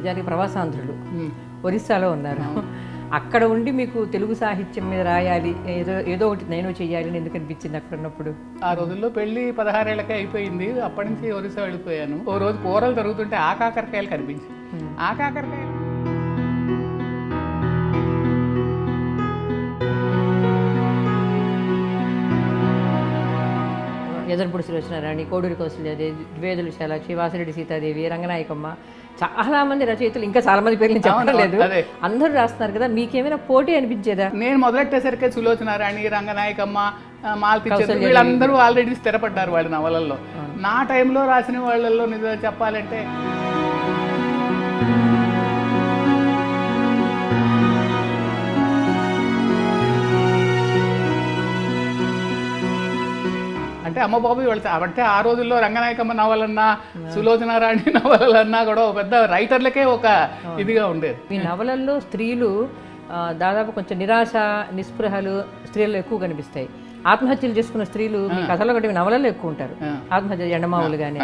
నిజానికి ప్రవాసాంధ్రులు, ఒరిస్సాలో ఉన్నారు. అక్కడ ఉండి మీకు తెలుగు సాహిత్యం మీద రాయాలి, ఏదో ఒకటి నేను చెయ్యాలి అని ఎందుకు అనిపించింది అక్కడ ఉన్నప్పుడు? ఆ రోజుల్లో పెళ్లి 16 ఏళ్ళకే అయిపోయింది. అప్పటి నుంచి ఒరిస్సా వెళ్ళిపోయాను. ఓ రోజు కూరలు జరుగుతుంటే ఆకాకరకాయలు కనిపించి ఆకాకరకాయలు యదనపూడి సులోచనారాణి, కోడూరి కౌసల్యాదేవి, ద్వేదుల శాలాక్షి, వాసిరెడ్డి సీతాదేవి, రంగనాయకమ్మ, చాలా మంది రచయితలు, ఇంకా చాలా మంది పేర్లు చెప్పడం లేదు, అందరూ రాస్తున్నారు కదా. మీకేమైనా పోటీ అనిపించేదా? నేను మొదలెట్టేసరికి సులోచనారాణి, రంగనాయకమ్మ, మాల్తి వీళ్ళందరూ ఆల్రెడీ స్థిరపడ్డారు వాళ్ళ నవలల్లో. నా టైంలో రాసిన వాళ్ళల్లో నిజం చెప్పాలంటే అంటే అమ్మబాబు వాళ్ళు అంటే ఆ రోజుల్లో రంగనాయకమ్మ నవలన్నా సులోచనారాణి నవలలన్నా కూడా ఒక పెద్ద రైటర్లకే ఒక ఇదిగా ఉండేది. మీ నవలల్లో స్త్రీలు దాదాపు కొంచెం నిరాశ, నిస్పృహలు స్త్రీల్లో ఎక్కువ కనిపిస్తాయి. ఆత్మహత్యలు చేసుకున్న స్త్రీలు మీ కథలో ఒకటి నవలల్లో ఎక్కువ ఉంటారు. ఆత్మహత్య ఎండమావులు కానీ,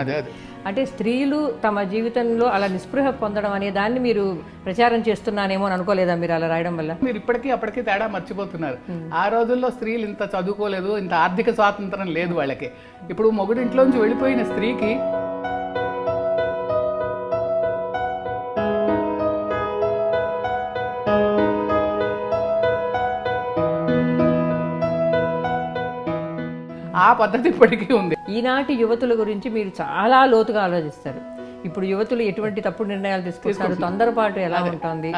అంటే స్త్రీలు తమ జీవితంలో అలా నిస్పృహ పొందడం అనే దాన్ని మీరు ప్రచారం చేస్తున్నానేమో అని అనుకోలేదా మీరు అలా రాయడం వల్ల? మీరు ఇప్పటికీ అప్పటికీ తేడా మర్చిపోతున్నారు. ఆ రోజుల్లో స్త్రీలు ఇంత చదువుకోలేదు, ఇంత ఆర్థిక స్వాతంత్రం లేదు వాళ్ళకి. ఇప్పుడు మొగుడింట్లోంచి వెళ్ళిపోయిన స్త్రీకి ఆ పద్ధతి ఇప్పటికీ ఉంది. ఈనాటి యువతుల గురించి మీరు చాలా లోతుగా ఆలోచిస్తారు. ఇప్పుడు యువతులు ఎటువంటి తప్పుడు నిర్ణయాలు తీసుకుంటారు, తొందరపాటు ఎలా ఉంటుంది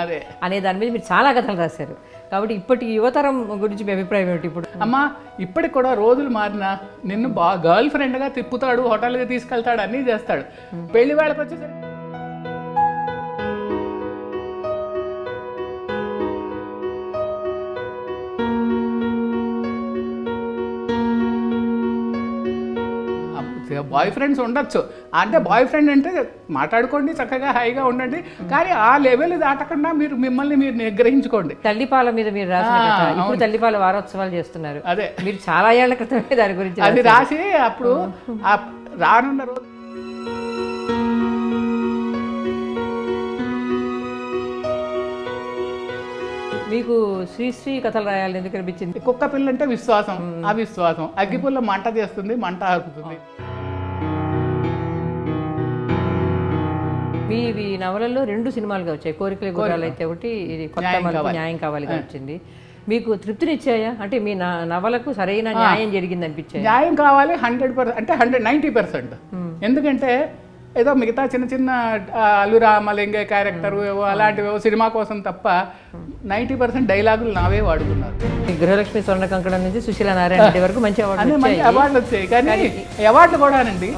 అనే దాని మీద మీరు చాలా కథలు రాశారు. కాబట్టి ఇప్పటి యువతరం గురించి మీ అభిప్రాయం ఏమిటి? ఇప్పుడు అమ్మా ఇప్పటికి కూడా రోజులు మారినా నిన్ను గర్ల్ ఫ్రెండ్గా తిప్పుతాడు, హోటల్కి తీసుకెళ్తాడు, అన్నీ చేస్తాడు. పెళ్లి వాళ్ళకి వచ్చేసరికి బాయ్ ఫ్రెండ్స్ ఉండొచ్చు. అంటే బాయ్ ఫ్రెండ్ అంటే మాట్లాడుకోండి, చక్కగా హాయిగా ఉండండి, కానీ ఆ లెవెల్ దాటకుండా మిమ్మల్ని మీరు నిగ్రహించుకోండి. తల్లిపాల మీద మీరు రాసిన ఇప్పుడు తల్లిపాల వారోత్సవాలు చేస్తున్నారు. అదే మీరు చాలా ఏళ్ల క్రితమే దాని గురించి అది రాసి అప్పుడు రానున్న రోజు మీకు శ్రీశ్రీ కథలు రాయాలని ఎందుకు అనిపించింది? కుక్క పిల్ల అంటే విశ్వాసం, అవిశ్వాసం. అగ్గిపుల్ల మంట చేస్తుంది, మంట ఆపుతుంది. మీ నవలల్లో 2 సినిమాలుగా వచ్చాయి. కోరికల గుర్రాలు అయితే ఒకటి, ఇది కొత్త మలుపు న్యాయం కావాలిగా వచ్చింది. మీకు తృప్తినిచ్చాయా? అంటే మీ నవలకు సరైన న్యాయం జరిగింది అనిపించాయి? న్యాయం కావాలి 100%, అంటే 90%. ఎందుకంటే ఏదో మిగతా చిన్న చిన్న అల్లురామలింగే క్యారెక్టర్ అలాంటివి సినిమా కోసం తప్ప 90% డైలాగులు నావే వాడుకున్నారు. గృహలక్ష్మి స్వర్ణ కంకణం నుంచి సుశీల నారాయణ రెడ్డి వరకు మంచి అవార్డులు వచ్చాయి. కానీ అవార్డులు కూడానండి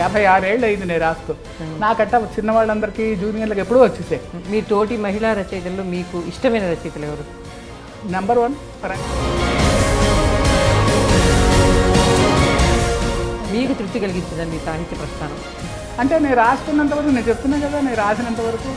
56 ఏళ్ళు అయింది నేను రాస్తూ. నాకంట చిన్నవాళ్ళందరికీ జూనియర్లకు ఎప్పుడూ వచ్చేసాయి. మీ తోటి మహిళా రచయితల్లో మీకు ఇష్టమైన రచయితలు ఎవరు? నెంబర్ 1 మీకు తృప్తి కలిగించిందా మీ సాహిత్య ప్రస్థానం? అంటే నేను రాసుకున్నంత వరకు, నేను చెప్తున్నా కదా, నేను రాసినంత వరకు